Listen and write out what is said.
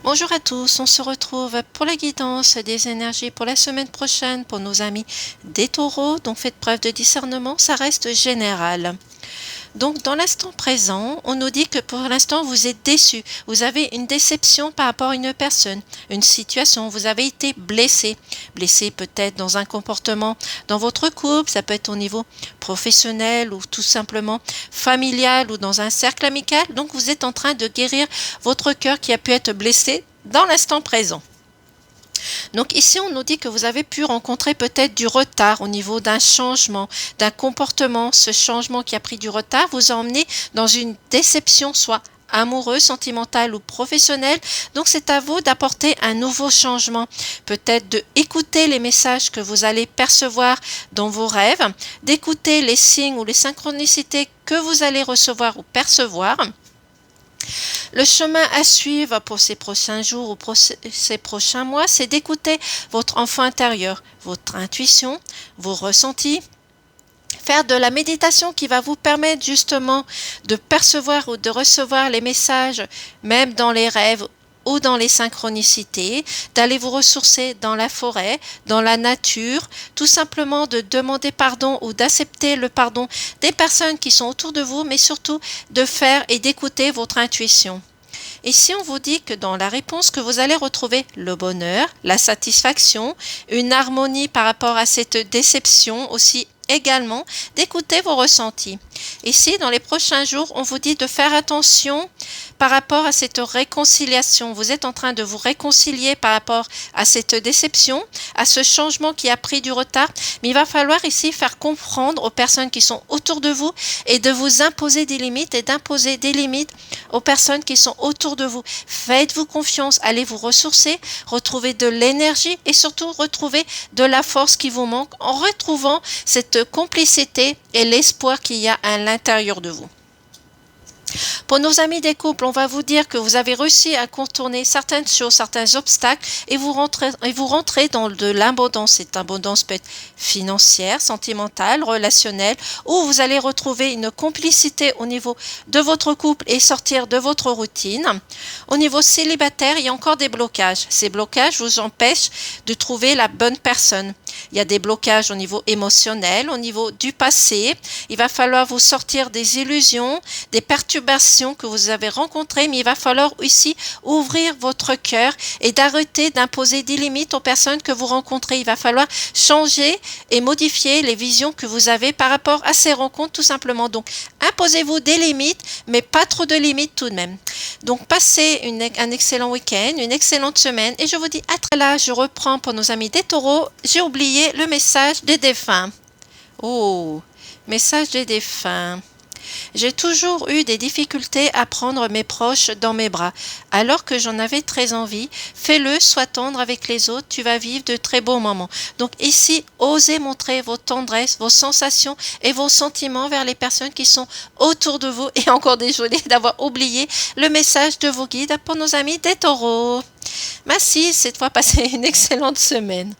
Bonjour à tous, on se retrouve pour la guidance des énergies pour la semaine prochaine pour nos amis des taureaux. Donc faites preuve de discernement, ça reste général. Donc dans l'instant présent, on nous dit que pour l'instant vous êtes déçu, vous avez une déception par rapport à une personne, une situation, vous avez été blessé. Blessé peut-être dans un comportement dans votre couple, ça peut être au niveau professionnel ou tout simplement familial ou dans un cercle amical. Donc vous êtes en train de guérir votre cœur qui a pu être blessé dans l'instant présent. Donc ici, on nous dit que vous avez pu rencontrer peut-être du retard au niveau d'un changement, d'un comportement. Ce changement qui a pris du retard vous a emmené dans une déception, soit amoureuse, sentimentale ou professionnelle. Donc c'est à vous d'apporter un nouveau changement. Peut-être de écouter les messages que vous allez percevoir dans vos rêves, d'écouter les signes ou les synchronicités que vous allez recevoir ou percevoir. Le chemin à suivre pour ces prochains jours ou pour ces prochains mois, c'est d'écouter votre enfant intérieur, votre intuition, vos ressentis, faire de la méditation qui va vous permettre justement de percevoir ou de recevoir les messages, même dans les rêves ou dans les synchronicités, d'aller vous ressourcer dans la forêt, dans la nature, tout simplement de demander pardon ou d'accepter le pardon des personnes qui sont autour de vous, mais surtout de faire et d'écouter votre intuition. Ici, on vous dit que dans la réponse que vous allez retrouver le bonheur, la satisfaction, une harmonie par rapport à cette déception aussi également, d'écouter vos ressentis. Ici, dans les prochains jours, on vous dit de faire attention par rapport à cette réconciliation. Vous êtes en train de vous réconcilier par rapport à cette déception, à ce changement qui a pris du retard, mais il va falloir ici faire comprendre aux personnes qui sont autour de vous et de vous imposer des limites et d'imposer des limites aux personnes qui sont autour de vous. Faites-vous confiance, allez vous ressourcer, retrouver de l'énergie et surtout retrouver de la force qui vous manque en retrouvant cette complicité et l'espoir qu'il y a à l'intérieur de vous. Pour nos amis des couples, on va vous dire que vous avez réussi à contourner certaines choses, certains obstacles et vous rentrez dans de l'abondance. Cette abondance peut être financière, sentimentale, relationnelle, où vous allez retrouver une complicité au niveau de votre couple et sortir de votre routine. Au niveau célibataire, il y a encore des blocages. Ces blocages vous empêchent de trouver la bonne personne. Il y a des blocages au niveau émotionnel, au niveau du passé. Il va falloir vous sortir des illusions, des perturbations que vous avez rencontrées, mais il va falloir aussi ouvrir votre cœur et d'arrêter d'imposer des limites aux personnes que vous rencontrez. Il va falloir changer et modifier les visions que vous avez par rapport à ces rencontres tout simplement. Donc, imposez-vous des limites, mais pas trop de limites tout de même. Donc, passez un excellent week-end, une excellente semaine et je vous dis à très là. Je reprends pour nos amis des taureaux. J'ai oublié le message des défunts. Oh, message des défunts. J'ai toujours eu des difficultés à prendre mes proches dans mes bras, alors que j'en avais très envie. Fais-le, sois tendre avec les autres, tu vas vivre de très beaux moments. Donc ici, osez montrer vos tendresses, vos sensations et vos sentiments vers les personnes qui sont autour de vous. Et encore désolé d'avoir oublié le message de vos guides pour nos amis des taureaux. Merci, cette fois passez une excellente semaine.